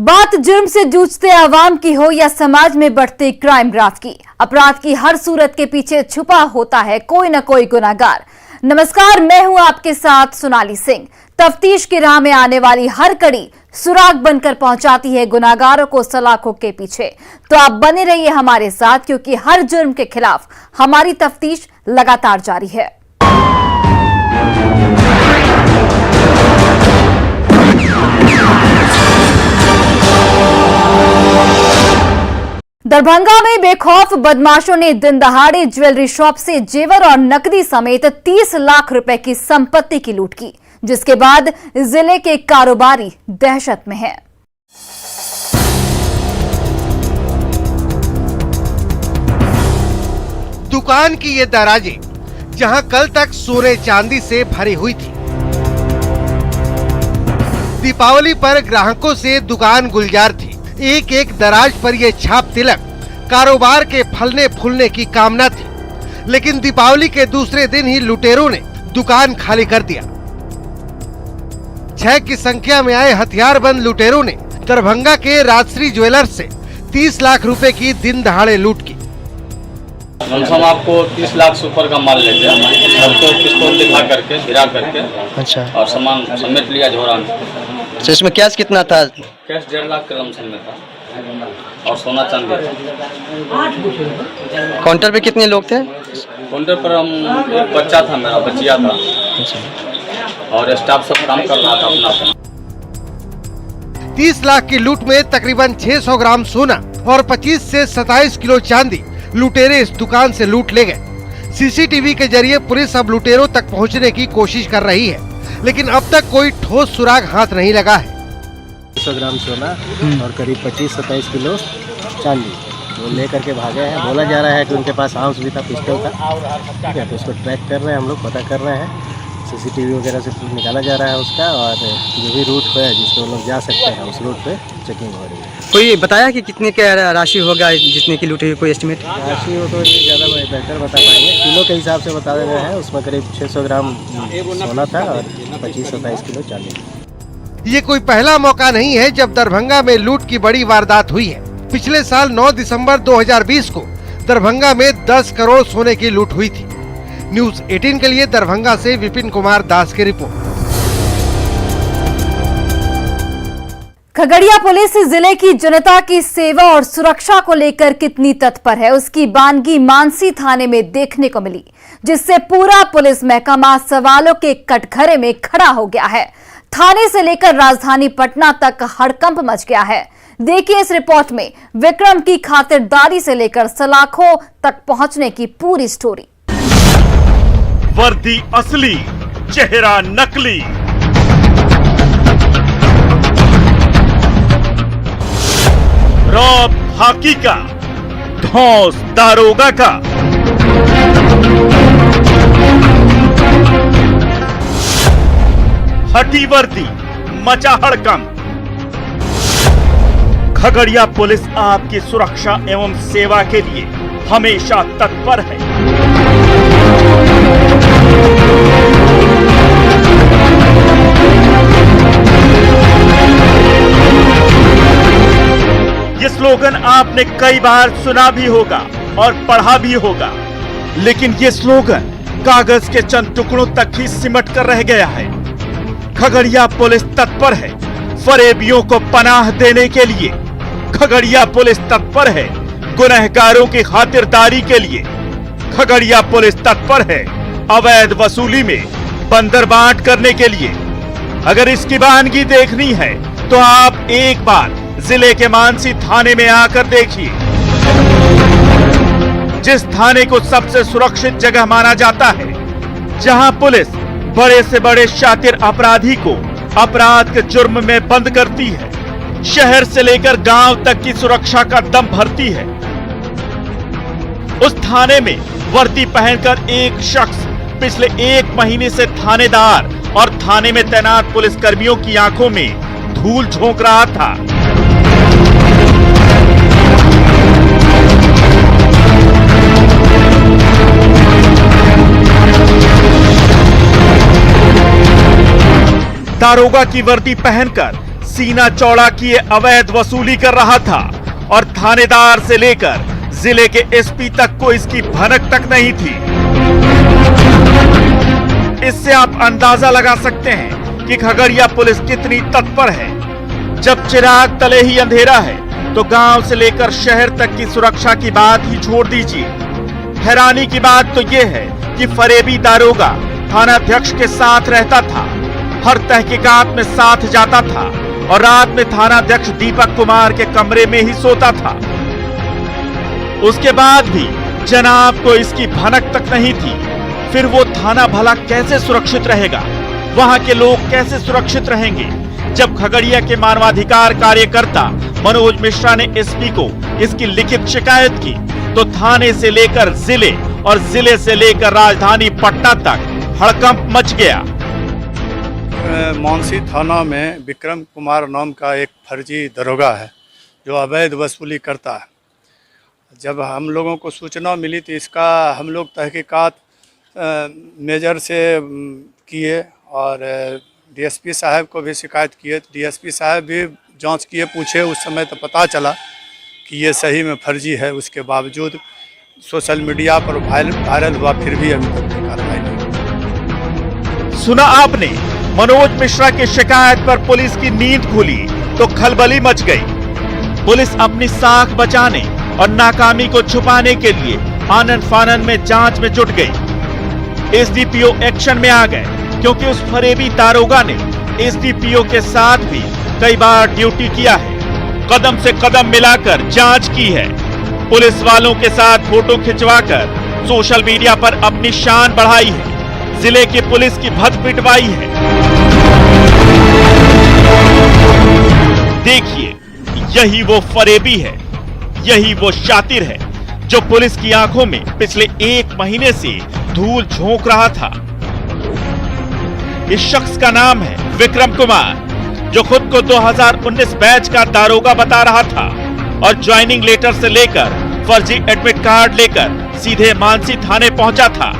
बात जुर्म से जूझते आवाम की हो या समाज में बढ़ते क्राइम ग्राफ की, अपराध की हर सूरत के पीछे छुपा होता है कोई न कोई गुनाहगार। नमस्कार, मैं हूं आपके साथ सोनाली सिंह। तफ्तीश की राह में आने वाली हर कड़ी सुराग बनकर पहुंचाती है गुनाहगारों को सलाखों के पीछे। तो आप बने रहिए हमारे साथ, क्योंकि हर जुर्म के खिलाफ हमारी तफ्तीश लगातार जारी है। दरभंगा में बेखौफ बदमाशों ने दिन दहाड़े ज्वेलरी शॉप से जेवर और नकदी समेत 30 लाख रुपए की संपत्ति की लूट की, जिसके बाद जिले के कारोबारी दहशत में हैं। दुकान की ये दराजें जहां कल तक सोने चांदी से भरी हुई थी, दीपावली पर ग्राहकों से दुकान गुलजार थी। एक एक दराज पर ये छाप तिलक कारोबार के फलने फूलने की कामना थी, लेकिन दीपावली के दूसरे दिन ही लुटेरों ने दुकान खाली कर दिया। 6 की संख्या में आए हथियारबंद लुटेरों ने दरभंगा के राजश्री ज्वेलर्स से 30 लाख रुपए की दिन दहाड़े लूट की। हम आपको 30 लाख से ऊपर का माल लेते हैं, सबको पिस्तौल दिखा करके गिरा करके अच्छा, और सामान समेट लिया झोरा में। तो इसमें कैश कितना था? कैश 1.5 लाख के लमसम में था और सोना चांदी था। काउंटर पे कितने लोग थे? काउंटर पर एक बच्चा था, मेरा बच्चिया था और स्टाफ सब काम कर रहा था अपना। 30 लाख की लूट में तकरीबन 600 ग्राम सोना और 25 से 27 किलो चांदी लुटेरे इस दुकान से लूट ले गए। सीसीटीवी के जरिए पुलिस अब लुटेरों तक पहुंचने की कोशिश कर रही है, लेकिन अब तक कोई ठोस सुराग हाथ नहीं लगा है। 100 ग्राम सोना और करीब 25-27 किलो चांदी वो लेकर के भागे हैं। बोला जा रहा है कि उनके पास आर्म्स भी था, पिस्टल था। ठीक है, तो उसको ट्रैक कर रहे हैं, हम लोग पता कर रहे हैं। सीसीटीवी वगैरह से निकाला जा रहा है उसका, और जो भी रूट है जिससे वो लोग जा सकते हैं उस रूट पे चेकिंग हो रही है। कोई बताया कि कितने का राशि होगा जितने की लूटी? कोई एस्टिमेट राशि हो तो ये ज़्यादा बेहतर बता पाएंगे। किलो के हिसाब से बता रहे हैं। उसमें करीब 600 ग्राम सोना था और 25-27 किलो चांदी। ये कोई पहला मौका नहीं है जब दरभंगा में लूट की बड़ी वारदात हुई है। पिछले साल 9 दिसंबर 2020 को दरभंगा में 10 करोड़ सोने की लूट हुई थी। न्यूज़ 18 के लिए दरभंगा से विपिन कुमार दास की रिपोर्ट। खगड़िया पुलिस जिले की जनता की सेवा और सुरक्षा को लेकर कितनी तत्पर है, उसकी बानगी मानसी थाने में देखने को मिली, जिससे पूरा पुलिस महकमा सवालों के कटघरे में खड़ा हो गया है। थाने से लेकर राजधानी पटना तक हड़कंप मच गया है। देखिए इस रिपोर्ट में विक्रम की खातिरदारी से लेकर सलाखों तक पहुंचने की पूरी स्टोरी। वर्दी असली, चेहरा नकली। रौब हाकी का, धौंस दारोगा का। हटी वर्दी, मचा हड़कंप। खगड़िया पुलिस आपकी सुरक्षा एवं सेवा के लिए हमेशा तत्पर है। ये स्लोगन आपने कई बार सुना भी होगा और पढ़ा भी होगा, लेकिन ये स्लोगन कागज के चंद टुकड़ों तक ही सिमट कर रह गया है। खगड़िया पुलिस तत्पर है फरेबियों को पनाह देने के लिए। खगड़िया पुलिस तत्पर है गुनहगारों की खातिरदारी के लिए। खगड़िया पुलिस तत्पर है अवैध वसूली में बंदरबांट करने के लिए। अगर इसकी बानगी देखनी है तो आप एक बार जिले के मानसी थाने में आकर देखिए। जिस थाने को सबसे सुरक्षित जगह माना जाता है, जहां पुलिस बड़े से बड़े शातिर अपराधी को अपराध के जुर्म में बंद करती है, शहर से लेकर गांव तक की सुरक्षा का दम भरती है। उस थाने में वर्दी पहनकर एक शख्स पिछले 1 महीने से थानेदार और थाने में तैनात पुलिसकर्मियों की आंखों में धूल झोंक रहा था। दारोगा की वर्दी पहनकर सीना चौड़ा किए अवैध वसूली कर रहा था और थानेदार से लेकर जिले के एसपी तक को इसकी भनक तक नहीं थी। इससे आप अंदाजा लगा सकते हैं कि खगड़िया पुलिस कितनी तत्पर है। जब चिराग तले ही अंधेरा है तो गांव से लेकर शहर तक की सुरक्षा की बात ही छोड़ दीजिए। हैरानी की बात तो यह है कि फरेबी दारोगा थानाध्यक्ष के साथ रहता था, हर तहकीकात में साथ जाता था और रात में थानाध्यक्ष दीपक कुमार के कमरे में ही सोता था। उसके बाद भी जनाब को इसकी भनक तक नहीं थी। फिर वो थाना भला कैसे सुरक्षित रहेगा, वहां के लोग कैसे सुरक्षित रहेंगे? जब खगड़िया के मानवाधिकार कार्यकर्ता मनोज मिश्रा ने एसपी को इसकी लिखित शिकायत की तो थाने से लेकर जिले और जिले से लेकर राजधानी पटना तक हड़कंप मच गया। मानसी थाना में विक्रम कुमार नाम का एक फर्जी दरोगा है जो अवैध वसूली करता है। जब हम लोगों को सूचना मिली तो इसका हम लोग तहकीकात मेजर से किए और डीएसपी साहब को भी शिकायत किए। डीएसपी साहब भी जांच किए, पूछे, उस समय तो पता चला कि ये सही में फर्जी है। उसके बावजूद सोशल मीडिया पर वायरल हुआ, फिर भी अभी तक कोई कार्रवाई नहीं। सुना आपने, मनोज मिश्रा की शिकायत पर पुलिस की नींद खुली तो खलबली मच गई। पुलिस अपनी साख बचाने और नाकामी को छुपाने के लिए आनन फानन में जांच में जुट गई। एसडीपीओ एक्शन में आ गए क्योंकि उस फरेबी दारोगा ने एसडीपीओ के साथ भी कई बार ड्यूटी किया है, कदम से कदम मिलाकर जांच की है, पुलिस वालों के साथ फोटो खिंचवाकर सोशल मीडिया पर अपनी शान बढ़ाई है, जिले की पुलिस की भद्द पिटवाई है। देखिए, यही वो फरेबी है, यही वो शातिर है जो पुलिस की आंखों में पिछले 1 महीने से धूल झोंक रहा था। इस शख्स का नाम है विक्रम कुमार, जो खुद को 2019 बैच का दारोगा बता रहा था और ज्वाइनिंग लेटर से लेकर फर्जी एडमिट कार्ड लेकर सीधे मानसी थाने पहुंचा था,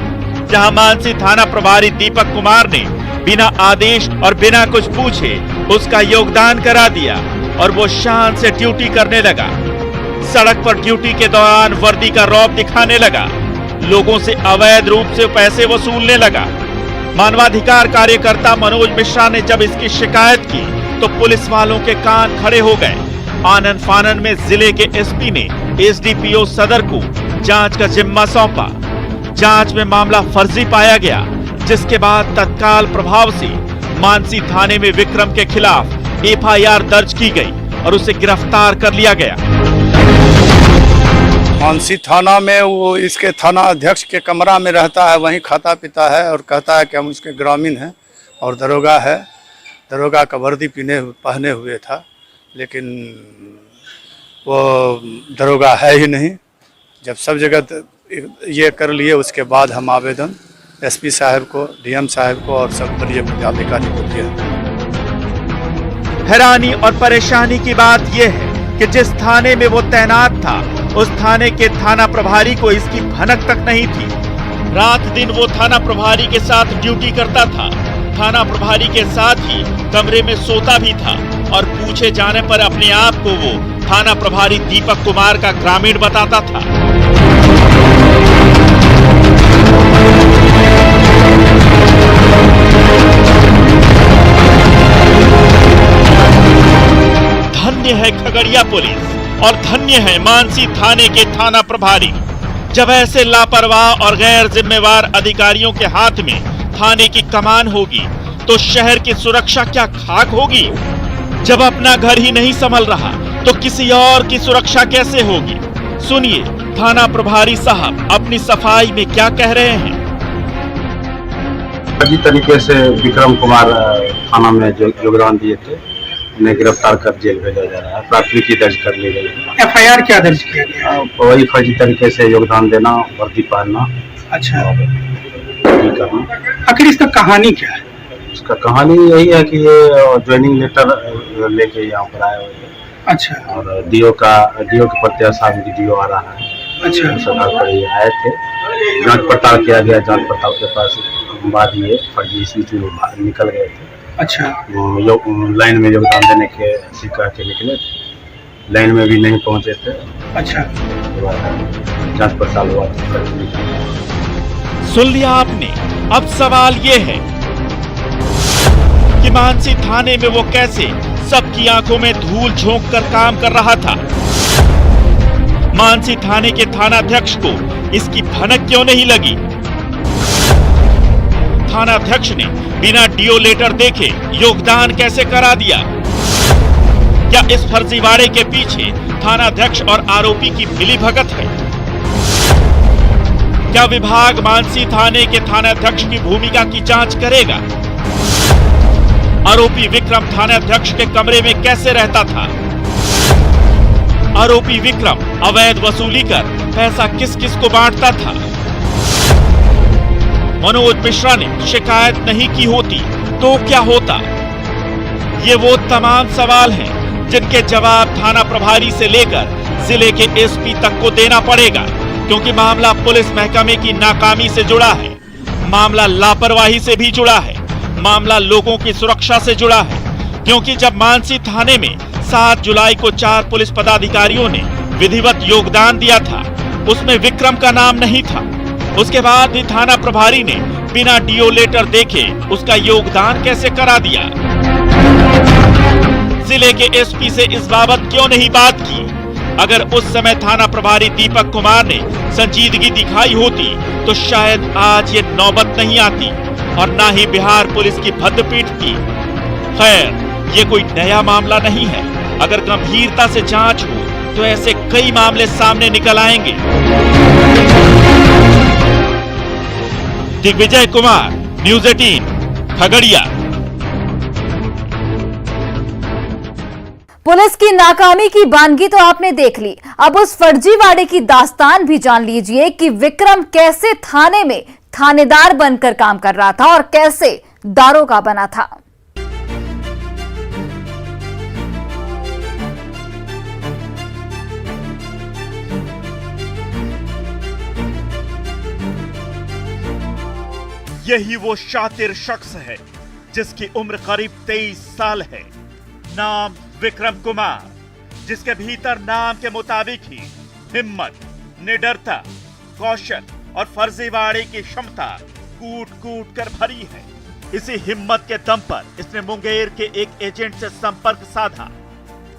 जहां मानसी थाना प्रभारी दीपक कुमार ने बिना आदेश और बिना कुछ पूछे उसका योगदान करा दिया और वो शान से ड्यूटी करने लगा। सड़क पर ड्यूटी के दौरान वर्दी का रौब दिखाने लगा, लोगों से अवैध रूप से पैसे वसूलने लगा। मानवाधिकार कार्यकर्ता मनोज मिश्रा ने जब इसकी शिकायत की तो पुलिस वालों के कान खड़े हो गए। आनन फानन में जिले के एसपी ने एसडीपीओ सदर को जांच का जिम्मा सौंपा। जांच में मामला फर्जी पाया गया, जिसके बाद तत्काल प्रभाव से मानसी थाने में विक्रम के खिलाफ एफआईआर दर्ज की गई और उसे गिरफ्तार कर लिया गया। मानसी थाना में वो इसके थाना अध्यक्ष के कमरा में रहता है, वहीं खाता पीता है और कहता है कि हम उसके ग्रामीण हैं और दरोगा है। दरोगा का वर्दी पहने हुए था, लेकिन वो दरोगा है ही नहीं। जब सब जगह ये कर लिए, उसके बाद हम आवेदन एसपी साहब को, डीएम साहब को और सब वरीय पदाधिकारी को दिया। हैरानी और परेशानी की बात यह है कि जिस थाने में वो तैनात था, उस थाने के थाना प्रभारी को इसकी भनक तक नहीं थी। रात दिन वो थाना प्रभारी के साथ ड्यूटी करता था, थाना प्रभारी के साथ ही कमरे में सोता भी था और पूछे जाने पर अपने आप को वो थाना प्रभारी दीपक कुमार का ग्रामीण बताता था। धन्य है खगड़िया पुलिस और धन्य है मानसी थाने के थाना प्रभारी। जब ऐसे लापरवाह और गैर जिम्मेवार अधिकारियों के हाथ में थाने की कमान होगी तो शहर की सुरक्षा क्या खाक होगी। जब अपना घर ही नहीं संभल रहा तो किसी और की सुरक्षा कैसे होगी। सुनिए थाना प्रभारी साहब अपनी सफाई में क्या कह रहे हैं। जिस तरीके से विक्रम कुमार थाना में योगदान दिए थे, उन्हें गिरफ्तार कर जेल भेजा जा रहा है। प्राथमिकी दर्ज कर ली गई है। एफआईआर क्या दर्ज किया गया? वही फर्जी तरीके से योगदान देना, वर्दी पहनना, अच्छा, करना। आखिर इसका कहानी क्या है? इसका कहानी यही है कि ये ज्वाइनिंग लेटर लेके यहाँ पर आए हुए हैं। अच्छा, और डीओ के प्रत्याशा में डीओ आ रहा है। अच्छा, सरकार पर ये आए थे, जांच पड़ताल किया गया। जांच पड़ताल के पास बाद ये फर्जी स्थिति में निकल गए थे। अच्छा। वो लाइन में योगदान देने के कह के निकले थे, लाइन में भी नहीं पहुंचे थे। अच्छा। जांच पड़ताल हुआ। सुन लिया आपने। अब सवाल ये है कि मानसी थाने में वो कैसे सबकी आंखों में धूल झोंक कर काम कर रहा था। मानसी थाने के थानाध्यक्ष को इसकी भनक क्यों नहीं लगी? थानाध्यक्ष ने बिना डीओ लेटर देखे योगदान कैसे करा दिया? क्या इस फर्जीवाड़े के पीछे थानाध्यक्ष और आरोपी की मिलीभगत है? क्या विभाग मानसी थाने के थानाध्यक्ष की भूमिका की जांच करेगा? आरोपी विक्रम थानाध्यक्ष के कमरे में कैसे रहता था? आरोपी विक्रम अवैध वसूली कर पैसा किस किस को बांटता था? मनोज मिश्रा ने शिकायत नहीं की होती तो क्या होता? ये वो तमाम सवाल हैं जिनके जवाब थाना प्रभारी से लेकर जिले के एसपी तक को देना पड़ेगा, क्योंकि मामला पुलिस महकमे की नाकामी से जुड़ा है, मामला लापरवाही से भी जुड़ा है, मामला लोगों की सुरक्षा से जुड़ा है। क्योंकि जब मानसी थाने में 7 जुलाई को 4 पुलिस पदाधिकारियों ने विधिवत योगदान दिया था, उसमें विक्रम का नाम नहीं था। उसके बाद भी थाना प्रभारी ने बिना डीओ लेटर देखे उसका योगदान कैसे करा दिया? जिले के एसपी से इस बाबत क्यों नहीं बात की? अगर उस समय थाना प्रभारी दीपक कुमार ने संजीदगी दिखाई होती तो शायद आज ये नौबत नहीं आती और ना ही बिहार पुलिस की भद्द पीटती। खैर, ये कोई नया मामला नहीं है। अगर गंभीरता से जांच हो तो ऐसे कई मामले सामने निकल आएंगे। दिग्विजय कुमार, न्यूज़ 18, खगड़िया। पुलिस की नाकामी की बानगी तो आपने देख ली, अब उस फर्जीवाड़े की दास्तान भी जान लीजिए कि विक्रम कैसे थाने में थानेदार बनकर काम कर रहा था और कैसे दारोगा बना था। यही वो शातिर शख्स है जिसकी उम्र करीब 23 साल है। नाम विक्रम कुमार, जिसके भीतर नाम के मुताबिक ही हिम्मत, निडरता, कौशल और फर्जीवाड़े की क्षमता कूट कूट कर भरी है। इसी हिम्मत के दम पर इसने मुंगेर के एक एजेंट से संपर्क साधा।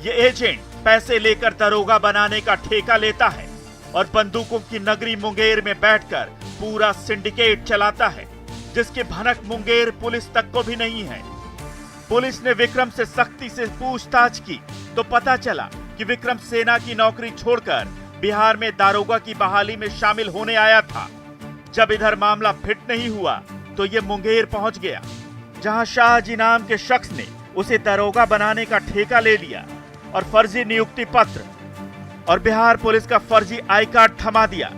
ये एजेंट पैसे लेकर दरोगा बनाने का ठेका लेता है और बंदूकों की नगरी मुंगेर में बैठकर पूरा सिंडिकेट चलाता है, जिसकी भनक मुंगेर पुलिस तक को भी नहीं है। पुलिस ने विक्रम से सख्ती से पूछताछ की तो पता चला कि विक्रम सेना की नौकरी छोड़कर बिहार में दारोगा की बहाली में शामिल होने आया था। जब इधर मामला फिट नहीं हुआ तो ये मुंगेर पहुंच गया, जहां शाहजी नाम के शख्स ने उसे दारोगा बनाने का ठेका ले लिया और फर्जी नियुक्ति पत्र और बिहार पुलिस का फर्जी आई कार्ड थमा दिया,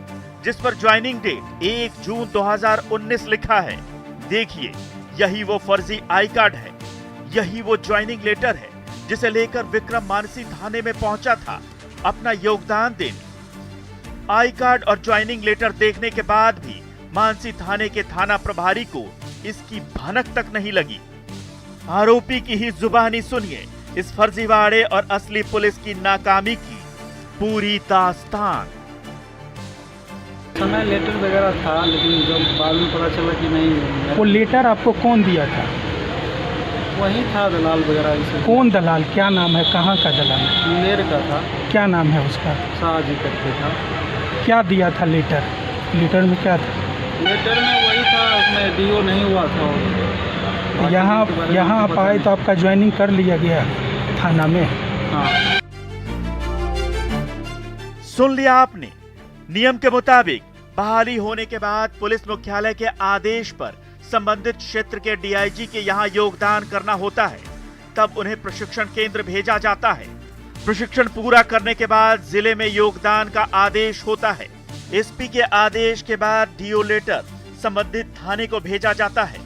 जिस पर ज्वाइनिंग डेट 1 जून 2019 लिखा है। देखिए, यही वो फर्जी आई कार्ड है, यही वो ज्वाइनिंग लेटर है जिसे लेकर विक्रम मानसी थाने में पहुंचा था अपना योगदान देने। आई कार्ड और ज्वाइनिंग लेटर देखने के बाद भी मानसी थाने के थाना प्रभारी को इसकी भनक तक नहीं लगी। आरोपी की ही जुबानी सुनिए इस फर्जीवाड़े और असली पुलिस की नाकामी की पूरी दास्तान। समय लेटर वगैरह था, लेकिन जब बाद में पता चला कि नहीं। वो लेटर आपको कौन दिया था? वही था दलाल वगैरह। कौन दलाल? क्या नाम है? कहाँ का दलाल? मुंगेर का था। क्या नाम है उसका? शाहजी करके था। क्या दिया था लेटर? लेटर में क्या था? लेटर में वही था, उसमें डीओ नहीं हुआ था। यहाँ आप आए तो आपका ज्वाइनिंग कर लिया गया थाना में? हाँ। सुन लिया आपने। नियम के मुताबिक बहाली होने के बाद पुलिस मुख्यालय के आदेश पर संबंधित क्षेत्र के डीआईजी के यहाँ योगदान करना होता है। तब उन्हें प्रशिक्षण केंद्र भेजा जाता है। प्रशिक्षण पूरा करने के बाद जिले में योगदान का आदेश होता है। एसपी के आदेश के बाद डीओ लेटर संबंधित थाने को भेजा जाता है।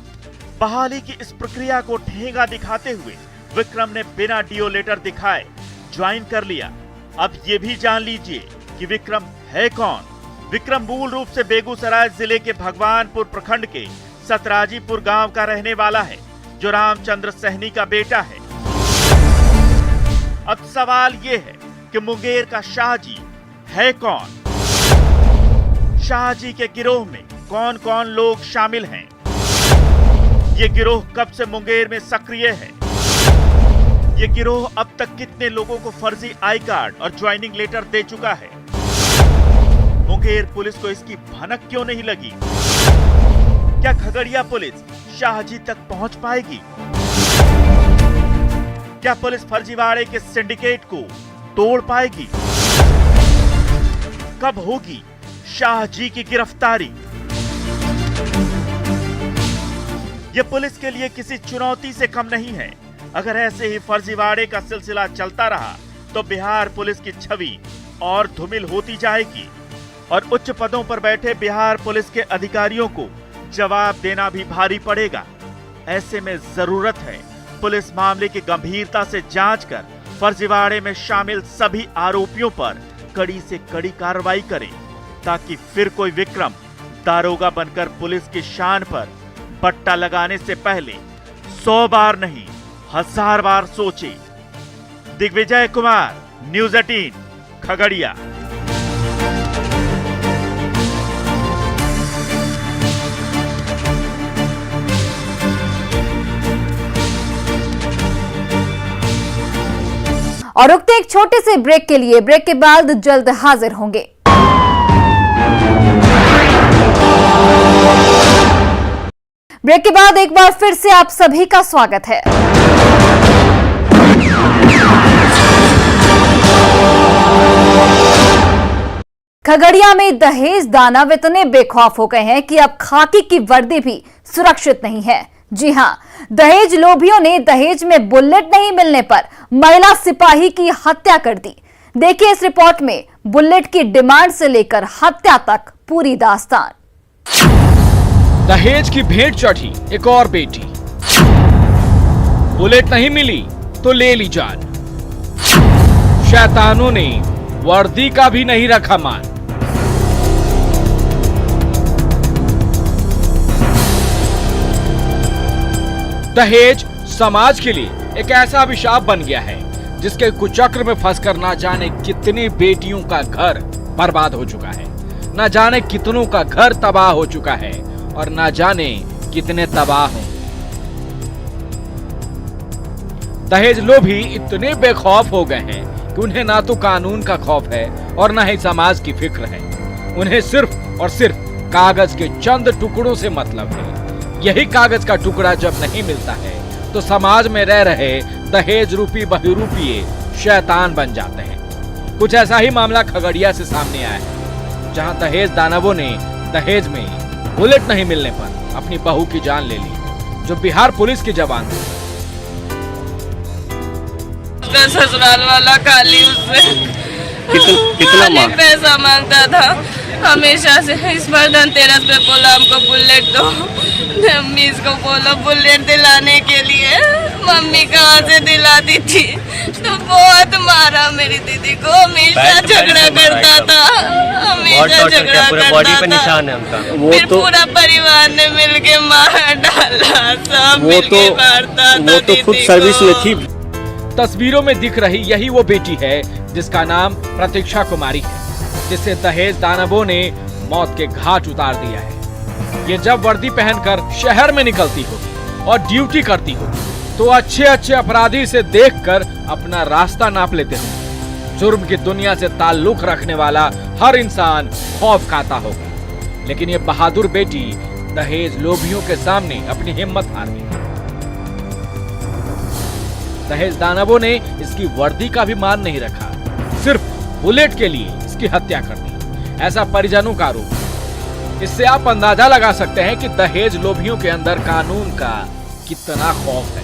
बहाली की इस प्रक्रिया को ठेंगा दिखाते हुए विक्रम ने बिना डीओ लेटर दिखाए ज्वाइन कर लिया। अब ये भी जान लीजिए कि विक्रम है कौन। विक्रम मूल रूप से बेगूसराय जिले के भगवानपुर प्रखंड के सतराजीपुर गांव का रहने वाला है, जो रामचंद्र सहनी का बेटा है। अब सवाल ये है कि मुंगेर का शाहजी है कौन? शाहजी के गिरोह में कौन कौन लोग शामिल हैं? ये गिरोह कब से मुंगेर में सक्रिय है? ये गिरोह अब तक कितने लोगों को फर्जी आई कार्ड और ज्वाइनिंग लेटर दे चुका है? मुंगेर पुलिस को इसकी भनक क्यों नहीं लगी? क्या खगड़िया पुलिस शाहजी तक पहुंच पाएगी? क्या पुलिस फर्जीवाड़े के सिंडिकेट को तोड़ पाएगी? कब होगी शाहजी की गिरफ्तारी? यह पुलिस के लिए किसी चुनौती से कम नहीं है। अगर ऐसे ही फर्जीवाड़े का सिलसिला चलता रहा तो बिहार पुलिस की छवि और धूमिल होती जाएगी और उच्च पदों पर बैठे बिहार पुलिस के अधिकारियों को जवाब देना भी भारी पड़ेगा। ऐसे में जरूरत है पुलिस मामले की गंभीरता से जांच कर फर्जीवाड़े में शामिल सभी आरोपियों पर कड़ी से कड़ी कार्रवाई करे, ताकि फिर कोई विक्रम दारोगा बनकर पुलिस की शान पर बट्टा लगाने से पहले 100 बार नहीं 1000 बार सोचे। दिग्विजय कुमार, न्यूज़ 18, खगड़िया। और रुकते एक छोटे से ब्रेक के लिए। ब्रेक के बाद जल्द हाजिर होंगे। ब्रेक के बाद एक बार फिर से आप सभी का स्वागत है। खगड़िया में दहेज दानव इतने बेखौफ हो गए हैं कि अब खाकी की वर्दी भी सुरक्षित नहीं है। जी हां, दहेज लोभियों ने दहेज में बुलेट नहीं मिलने पर महिला सिपाही की हत्या कर दी। देखिए इस रिपोर्ट में बुलेट की डिमांड से लेकर हत्या तक पूरी दास्तान। दहेज की भेंट चढ़ी एक और बेटी, बुलेट नहीं मिली तो ले ली जान। शैतानों ने वर्दी का भी नहीं रखा मान। दहेज समाज के लिए एक ऐसा अभिशाप बन गया है जिसके कुचक्र में फंसकर ना जाने कितनी बेटियों का घर बर्बाद हो चुका है, ना जाने कितनों का घर तबाह हो चुका है और ना जाने कितने तबाह हो। दहेज लोभी इतने बेखौफ हो गए हैं कि उन्हें ना तो कानून का खौफ है और ना ही समाज की फिक्र है। उन्हें सिर्फ और सिर्फ कागज के चंद टुकड़ों से मतलब है। यही कागज का टुकड़ा जब नहीं मिलता है तो समाज में रह रहे दहेज रूपी बहुरूपीय शैतान बन जाते हैं। कुछ ऐसा ही मामला खगड़िया से सामने आया है, जहां दहेज दानवों ने दहेज में बुलेट नहीं मिलने पर अपनी बहू की जान ले ली, जो बिहार पुलिस के जवान थे। ससुराल वाला खाली उससे कितना पैसा मांगता था हमेशा से। इस बार धनतेरस पे बोला हमको बुलेट दो, मम्मी इसको बोलो बुलेट दिलाने के लिए। मम्मी कहाँ से दिलाती थी, तो बहुत मारा मेरी दीदी को, हमेशा झगड़ा करता था, हमेशा झगड़ा करता था। फिर पूरा परिवार ने मिलके मार डाला, सब मिलके मारता था। वो तो खुद सर्विस में थी। तस्वीरों में दिख रही यही वो बेटी है जिसका नाम प्रतीक्षा कुमारी है, जिसे दहेज दानवों ने मौत के घाट उतार दिया है। ये जब वर्दी पहनकर शहर में निकलती होगी और ड्यूटी करती होगी तो अच्छे अच्छे अपराधी से देखकर अपना रास्ता नाप लेते होंगे। जुर्म की दुनिया से ताल्लुक रखने वाला हर इंसान खौफ खाता होगा, लेकिन ये बहादुर बेटी दहेज लोभियों के सामने अपनी हिम्मत हार गई। दहेज दानवों ने इसकी वर्दी का भी मान नहीं रखा, सिर्फ बुलेट के लिए इसकी हत्या कर दी, ऐसा परिजनों का आरोप। इससे आप अंदाजा लगा सकते हैं कि दहेज लोभियों के अंदर कानून का कितना खौफ है।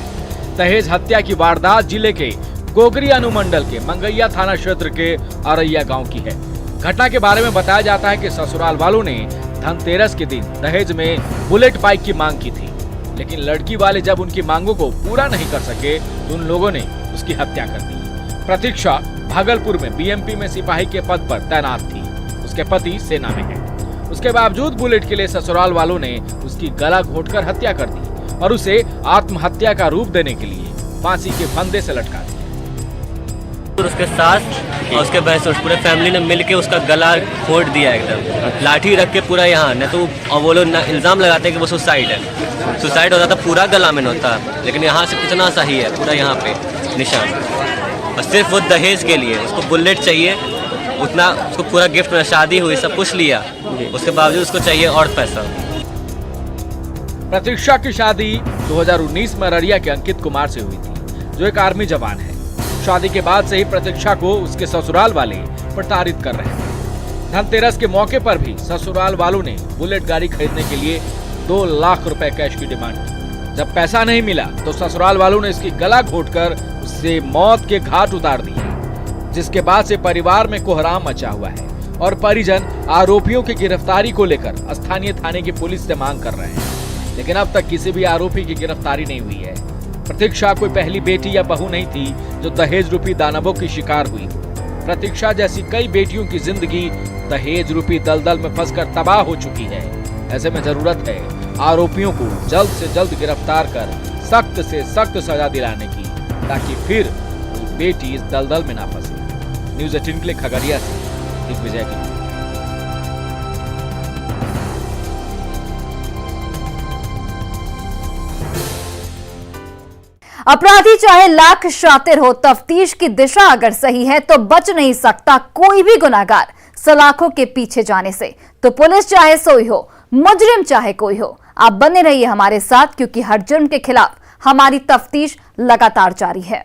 दहेज हत्या की वारदात जिले के गोगरी अनुमंडल के मंगैया थाना क्षेत्र के अरैया गांव की है। घटना के बारे में बताया जाता है कि ससुराल वालों ने धनतेरस के दिन दहेज में बुलेट बाइक की मांग की थी, लेकिन लड़की वाले जब उनकी मांगों को पूरा नहीं कर सके तो उन लोगों ने उसकी हत्या कर दी। प्रतीक्षा भागलपुर में बीएमपी में सिपाही के पद पर तैनात थी। उसके पति सेना में है। उसके बावजूद बुलेट के लिए ससुराल वालों ने उसकी गला घोंटकर हत्या कर दी और उसे आत्महत्या का रूप देने के लिए फांसी के फंदे से लटका दिया। उसके सास और उसके बहन पूरे फैमिली ने मिलके उसका गला फोड़ दिया एकदम, लाठी रख के पूरा यहाँ न तो। और वो लोग इल्जाम लगाते हैं कि वो सुसाइड है, सुसाइड होता था पूरा गला में होता, लेकिन यहाँ से इतना सही है पूरा यहाँ पे निशान। और सिर्फ वो दहेज के लिए उसको बुलेट चाहिए, उतना उसको पूरा गिफ्ट में शादी हुई सब कुछ लिया, उसके बावजूद उसको चाहिए और पैसा। प्रतीक्षा की शादी 2019 में अररिया के अंकित कुमार से हुई थी, जो एक आर्मी जवान है। शादी के बाद से ही प्रतीक्षा को उसके ससुराल वाले प्रताड़ित कर रहे हैं। धनतेरस के मौके पर भी ससुराल वालों ने बुलेट गाड़ी खरीदने के लिए 2 लाख रुपए कैश की डिमांड की। जब पैसा नहीं मिला तो ससुराल वालों ने इसकी गला घोंटकर उससे मौत के घाट उतार दिए, जिसके बाद से परिवार में कोहराम मचा हुआ है और परिजन आरोपियों की गिरफ्तारी को लेकर स्थानीय थाने की पुलिस से मांग कर रहे हैं, लेकिन अब तक किसी भी आरोपी की गिरफ्तारी नहीं हुई है। प्रतीक्षा कोई पहली बेटी या बहू नहीं थी जो दहेज रूपी दानवों की शिकार हुई। प्रतीक्षा जैसी कई बेटियों की जिंदगी दहेज रूपी दलदल में फंसकर तबाह हो चुकी है। ऐसे में जरूरत है आरोपियों को जल्द से जल्द गिरफ्तार कर सख्त से सख्त सजा दिलाने की, ताकि फिर कोई बेटी इस दलदल में ना फंसे। न्यूज़ 18 के लिए खगड़िया से दिग्विजय की। अपराधी चाहे लाख शातिर हो, तफ्तीश की दिशा अगर सही है तो बच नहीं सकता कोई भी गुनाहगार सलाखों के पीछे जाने से। तो पुलिस चाहे सोई हो, मुजरिम चाहे कोई हो, आप बने रहिए हमारे साथ, क्योंकि हर जुर्म के खिलाफ हमारी तफ्तीश लगातार जारी है।